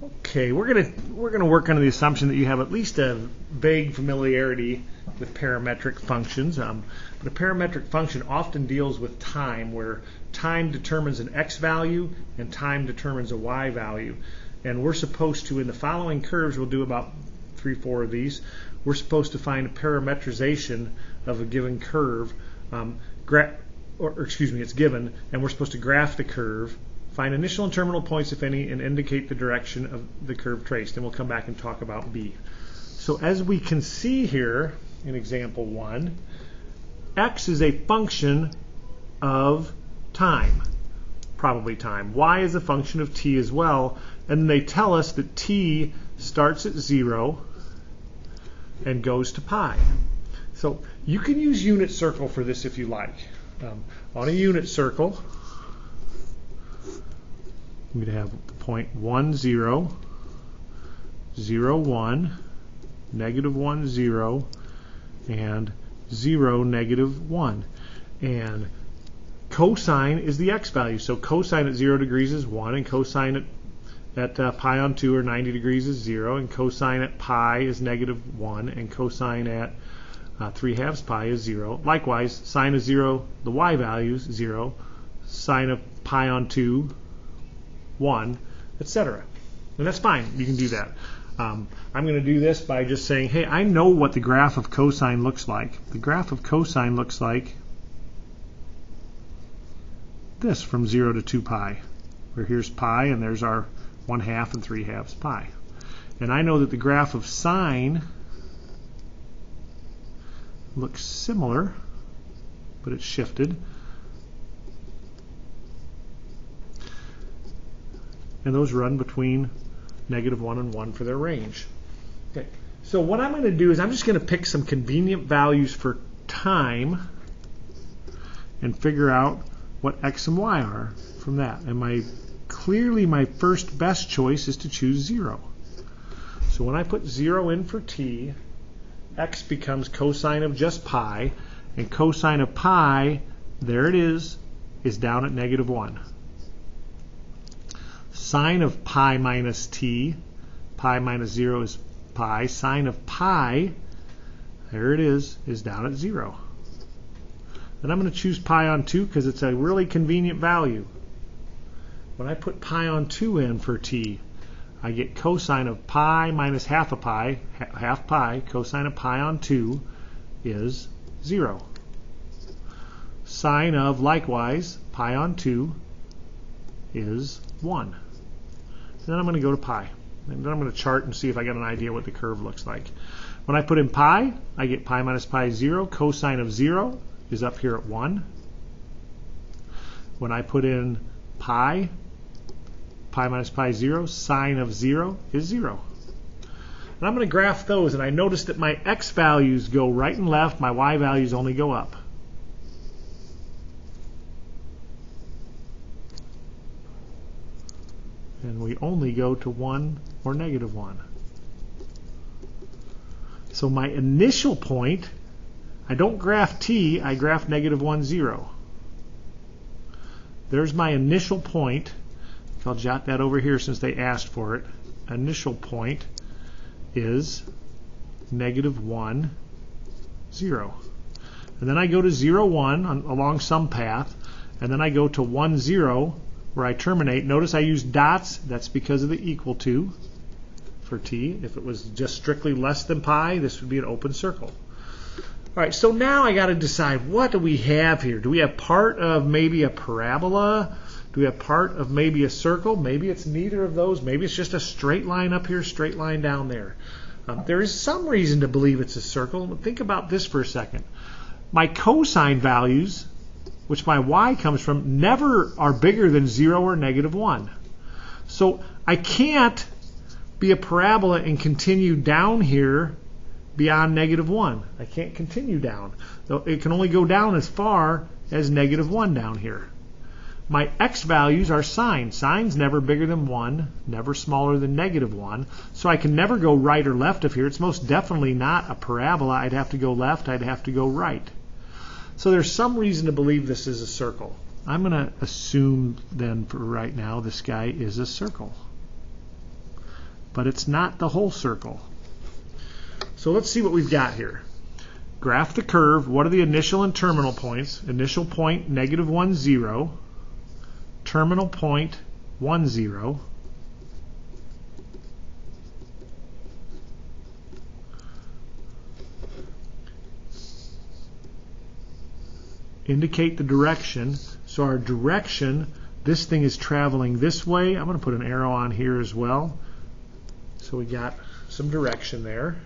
Okay, we're gonna work under the assumption that you have at least a vague familiarity with parametric functions. The parametric function often deals with time, where time determines an x value and time determines a y value. And we're supposed to, in the following curves, we'll do about 3-4 of these, we're supposed to find a parametrization of a given curve. It's given, and we're supposed to graph the curve, find initial and terminal points, if any, and indicate the direction of the curve traced. And we'll come back and talk about B. So as we can see here in example 1, x is a function of time, probably time. Y is a function of t as well. And they tell us that t starts at 0 and goes to pi. So you can use unit circle for this if you like. On a unit circle, I'm going to have the point 1, 0, 0, 1, negative 1, 0, and 0, negative 1. And cosine is the x value. So cosine at 0 degrees is 1, and cosine at pi on 2 or 90 degrees is 0, and cosine at pi is negative 1, and cosine at 3/2 pi is 0. Likewise, sine of 0, the y value is 0, sine of pi on 2, 1, etc. And that's fine. You can do that. I'm going to do this by just saying, hey, I know what the graph of cosine looks like. The graph of cosine looks like this from 0 to 2 pi, where here's pi and there's our 1/2 and 3/2 pi. And I know that the graph of sine looks similar, but it's shifted. And those run between negative 1 and 1 for their range. Okay. So what I'm going to do is I'm just going to pick some convenient values for time and figure out what x and y are from that. And clearly my first best choice is to choose 0. So when I put 0 in for t, x becomes cosine of just pi, and cosine of pi, there it is down at negative 1. Sine of pi minus t, pi minus 0 is pi. Sine of pi, there it is down at 0. Then I'm going to choose pi on 2 because it's a really convenient value. When I put pi on 2 in for t, I get cosine of pi minus half pi. Cosine of pi on 2 is 0. Sine of, likewise, pi on 2 is 1. Then I'm going to go to pi. And then I'm going to chart and see if I get an idea what the curve looks like. When I put in pi, I get pi minus pi is 0. Cosine of 0 is up here at 1. When I put in pi minus pi is 0. Sine of 0 is 0. And I'm going to graph those, and I notice that my x values go right and left, my y values only go up. And we only go to 1 or negative 1. So my initial point, I don't graph t, I graph negative 1, 0. There's my initial point. I'll jot that over here since they asked for it. Initial point is negative 1, 0. And then I go to 0, 1 along some path, and then I go to 1, 0, where I terminate. Notice I use dots. That's because of the equal to for t. If it was just strictly less than pi, this would be an open circle. All right, so now I got to decide, what do we have here? Do we have part of maybe a parabola? Do we have part of maybe a circle? Maybe it's neither of those. Maybe it's just a straight line up here, straight line down there. There is some reason to believe it's a circle. Think about this for a second. My cosine values, which my y comes from, never are bigger than 0 or negative 1. So I can't be a parabola and continue down here beyond negative 1. I can't continue down. It can only go down as far as negative 1 down here. My x values are sine. Sine's never bigger than 1, never smaller than negative 1. So I can never go right or left of here. It's most definitely not a parabola. I'd have to go left. I'd have to go right. So there's some reason to believe this is a circle. I'm going to assume then for right now this guy is a circle. but it's not the whole circle. So let's see what we've got here. Graph the curve. What are the initial and terminal points? Initial point, -1, 0. Terminal point, 1, 0. Indicate the direction. So our direction, this thing is traveling this way. I'm going to put an arrow on here as well. So we got some direction there.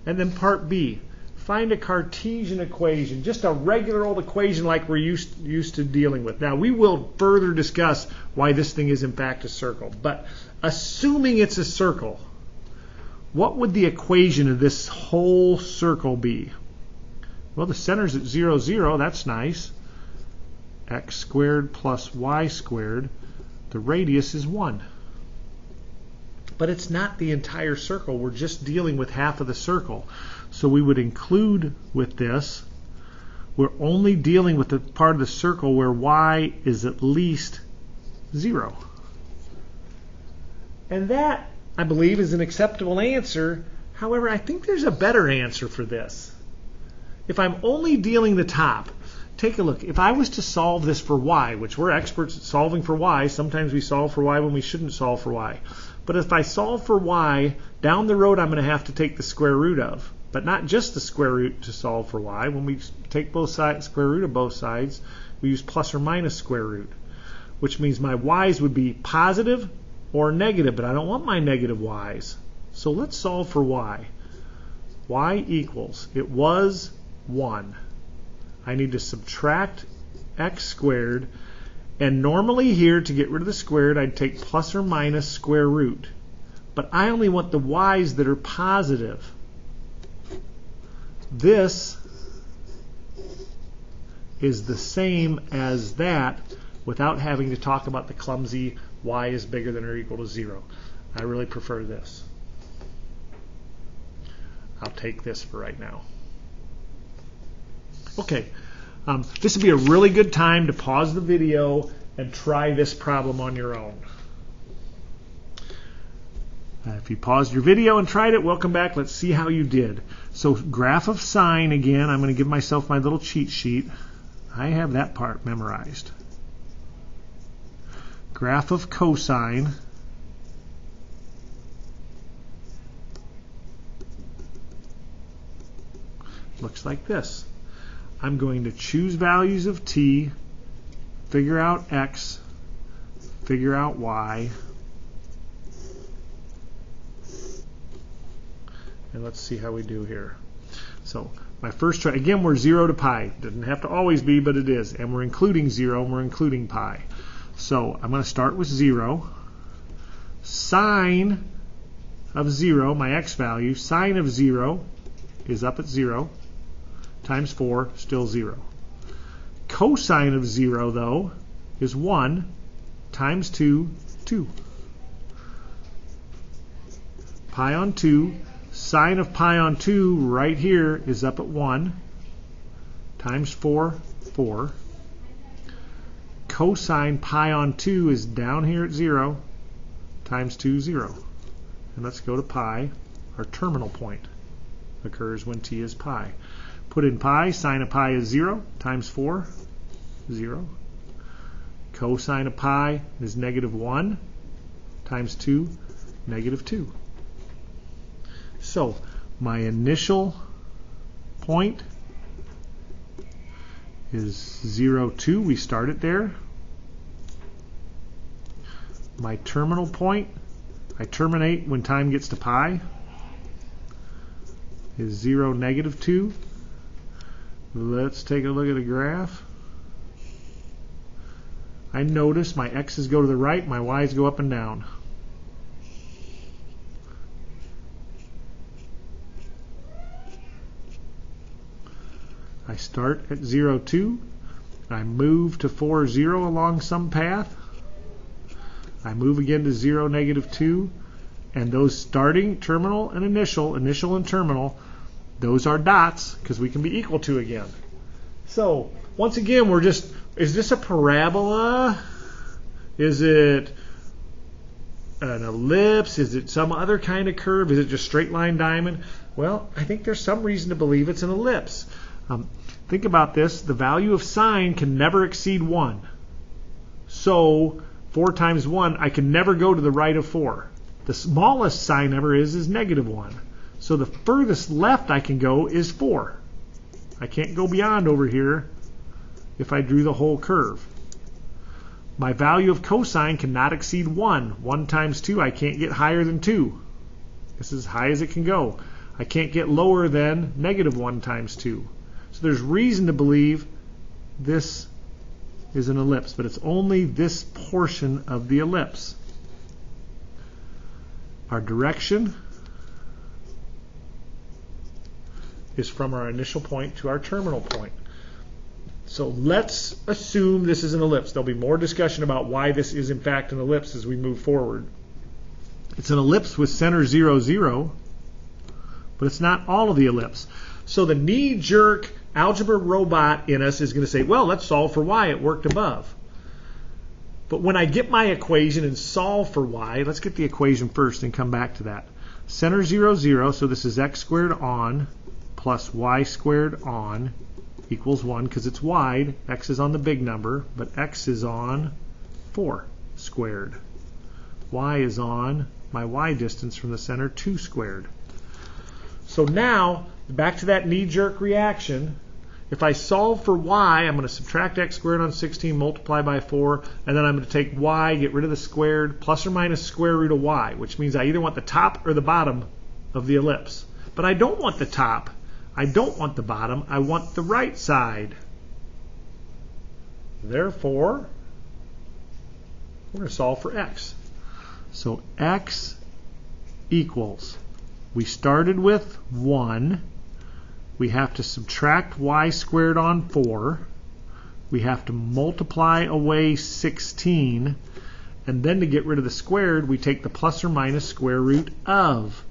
And then part B, find a Cartesian equation, just a regular old equation like we're used to dealing with. Now we will further discuss why this thing is in fact a circle. But assuming it's a circle, what would the equation of this whole circle be? Well, the center's at 0, 0. That's nice. X squared plus y squared. The radius is 1. But it's not the entire circle. We're just dealing with half of the circle. So we would include with this, we're only dealing with the part of the circle where y is at least 0. And that, I believe, is an acceptable answer. However, I think there's a better answer for this. If I'm only dealing the top, take a look. If I was to solve this for y, which we're experts at solving for y, sometimes we solve for y when we shouldn't solve for y. But if I solve for y, down the road I'm going to have to take the square root of. But not just the square root to solve for y. When we take both sides, square root of both sides, we use plus or minus square root, which means my y's would be positive or negative, but I don't want my negative y's. So let's solve for y. Y equals, it was 1. I need to subtract x squared, and normally here to get rid of the squared I'd take plus or minus square root, but I only want the y's that are positive. This is the same as that without having to talk about the clumsy y is bigger than or equal to 0. I really prefer this. I'll take this for right now. Okay, this would be a really good time to pause the video and try this problem on your own. If you paused your video and tried it, welcome back. Let's see how you did. So graph of sine again. I'm going to give myself my little cheat sheet. I have that part memorized. Graph of cosine. Looks like this. I'm going to choose values of t, figure out x, figure out y, and let's see how we do here. So my first try, again, we're 0 to pi. Doesn't have to always be, but it is. And we're including 0 and we're including pi. So I'm going to start with 0. Sine of 0, my x value, sine of 0 is up at 0. Times 4, still 0. Cosine of 0, though, is 1 times 2, 2. Pi on 2, sine of pi on 2 right here is up at 1 times 4, 4. Cosine pi on 2 is down here at 0 times 2, 0. And let's go to pi. Our terminal point occurs when t is pi. Put in pi, sine of pi is 0 times 4, 0. Cosine of pi is -1 times 2, -2. So my initial point is 0, 2. We start it there. My terminal point, I terminate when time gets to pi, is 0, -2. Let's take a look at a graph. I notice my x's go to the right, my y's go up and down. I start at 0, 2. I move to 4, 0 along some path. I move again to 0, -2. And those starting, terminal, and initial and terminal, those are dots because we can be equal to again. So once again, we're just, is this a parabola? Is it an ellipse? Is it some other kind of curve? Is it just straight line diamond? Well, I think there's some reason to believe it's an ellipse. Think about this. The value of sine can never exceed 1. So 4 times 1, I can never go to the right of 4. The smallest sine ever is negative 1. So the furthest left I can go is 4. I can't go beyond over here if I drew the whole curve. My value of cosine cannot exceed 1. 1 times 2, I can't get higher than 2. This is as high as it can go. I can't get lower than negative 1 times 2. So there's reason to believe this is an ellipse, but it's only this portion of the ellipse. Our direction is from our initial point to our terminal point. So let's assume this is an ellipse. There'll be more discussion about why this is in fact an ellipse as we move forward. It's an ellipse with center 0, 0, but it's not all of the ellipse. So the knee-jerk algebra robot in us is going to say, well, let's solve for y. It worked above. But when I get my equation and solve for y, let's get the equation first and come back to that. Center 0, 0, so this is x squared on plus y squared on equals 1 because it's wide. X is on the big number, but x is on 4 squared. Y is on my y distance from the center 2 squared. So now, back to that knee-jerk reaction. If I solve for y, I'm going to subtract x squared on 16, multiply by 4, and then I'm going to take y, get rid of the squared, plus or minus square root of y, which means I either want the top or the bottom of the ellipse. But I don't want the top. I don't want the bottom. I want the right side. Therefore, we're going to solve for x. So x equals, we started with 1. We have to subtract y squared on 4. We have to multiply away 16. And then to get rid of the squared, we take the plus or minus square root of.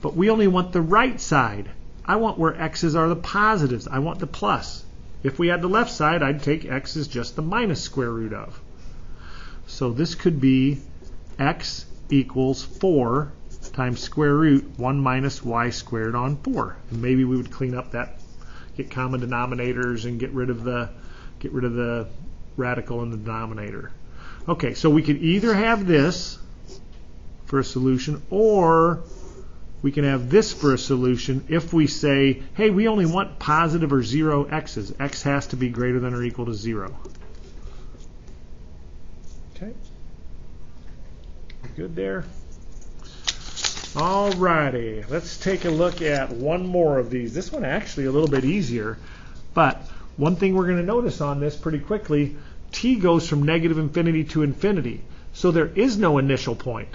But we only want the right side. I want where x's are the positives. I want the plus. If we had the left side, I'd take x as just the minus square root of. So this could be x equals 4 times square root 1 minus y squared on 4. And maybe we would clean up that, get common denominators and get rid of the radical in the denominator. Okay, so we could either have this for a solution, or we can have this for a solution if we say, hey, we only want positive or 0 x's. X has to be greater than or equal to 0. Okay. Good there? Alrighty, let's take a look at one more of these. This one actually a little bit easier, but one thing we're going to notice on this pretty quickly, t goes from negative infinity to infinity. So there is no initial point.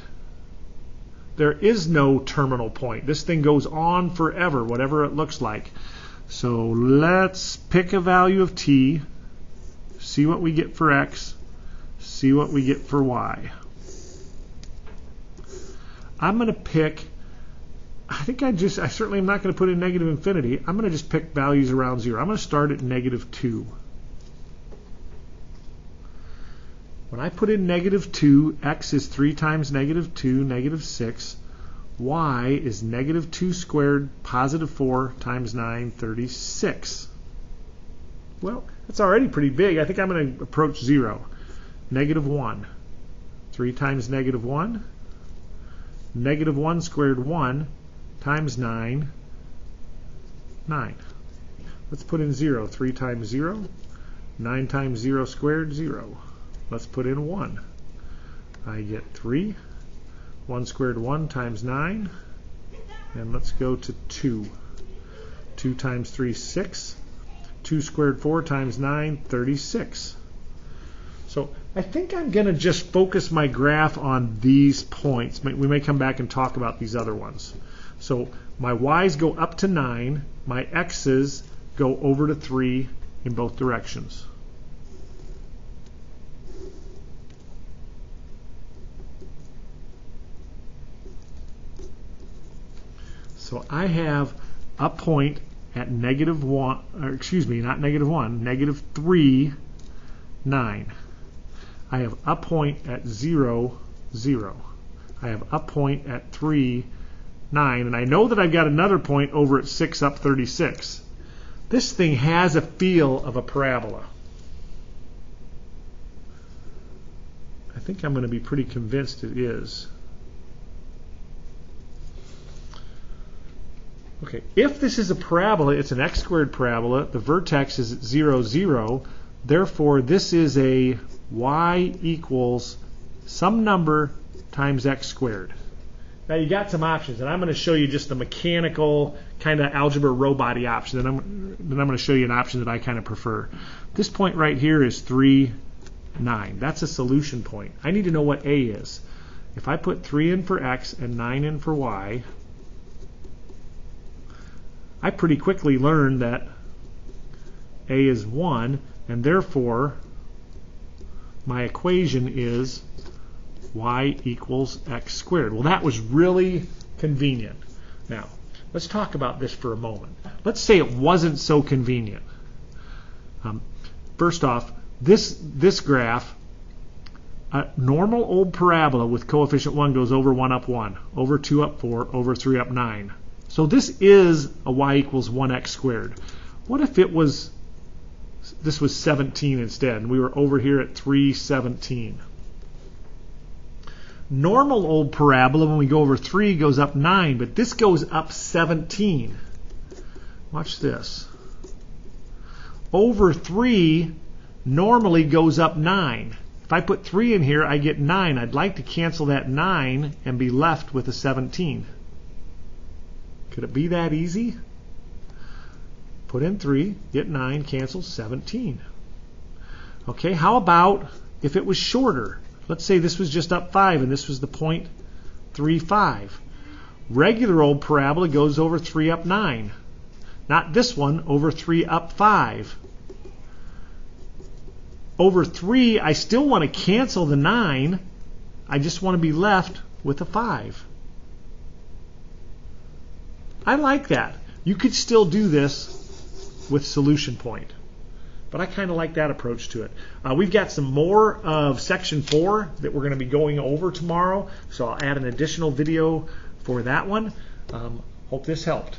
There is no terminal point. This thing goes on forever, whatever it looks like. So let's pick a value of t, see what we get for x, see what we get for y. I'm going to pick, I certainly am not going to put in negative infinity. I'm going to just pick values around 0. I'm going to start at negative 2. When I put in negative 2, x is 3 times negative 2, negative 6. Y is negative 2 squared, positive 4 times 9, 36. Well, that's already pretty big. I think I'm going to approach 0. Negative 1. 3 times negative 1. Negative 1 squared 1 times 9, 9. Let's put in 0. 3 times 0. 9 times 0 squared, 0. Let's put in 1. I get 3. 1 squared 1 times 9. And let's go to 2. 2 times 3, 6. 2 squared 4 times 9, 36. So I think I'm going to just focus my graph on these points. We may come back and talk about these other ones. So my y's go up to 9. My x's go over to 3 in both directions. So I have a point at negative 1, or excuse me, not negative 1, negative 3, 9. I have a point at 0, 0. I have a point at 3, 9, and I know that I've got another point over at 6 up 36. This thing has a feel of a parabola. I think I'm going to be pretty convinced it is. Okay, if this is a parabola, it's an x squared parabola. The vertex is at 0, 0. Therefore, this is a y equals some number times x squared. Now you got some options, and I'm going to show you just the mechanical kind of algebra robot-y option. Then I'm going to show you an option that I kind of prefer. This point right here is 3, 9. That's a solution point. I need to know what a is. If I put 3 in for x and 9 in for y, I pretty quickly learned that a is 1, and therefore my equation is y equals x squared. Well, that was really convenient. Now, let's talk about this for a moment. Let's say it wasn't so convenient. First off, this graph, a normal old parabola with coefficient 1 goes over 1 up 1, over 2 up 4, over 3 up 9. So this is a y equals 1x squared. What if this was 17 instead, and we were over here at 317? Normal old parabola, when we go over 3, goes up 9, but this goes up 17. Watch this. Over 3 normally goes up 9. If I put 3 in here, I get 9. I'd like to cancel that 9 and be left with a 17. Could it be that easy? Put in 3, get 9, cancel 17. Okay, how about if it was shorter? Let's say this was just up 5 and this was the point 3, 5. Regular old parabola goes over 3 up 9. Not this one, over 3 up 5. Over 3, I still want to cancel the 9. I just want to be left with a 5. I like that. You could still do this with solution point, but I kind of like that approach to it. We've got some more of section 4 that we're going to be going over tomorrow, so I'll add an additional video for that one. Hope this helped.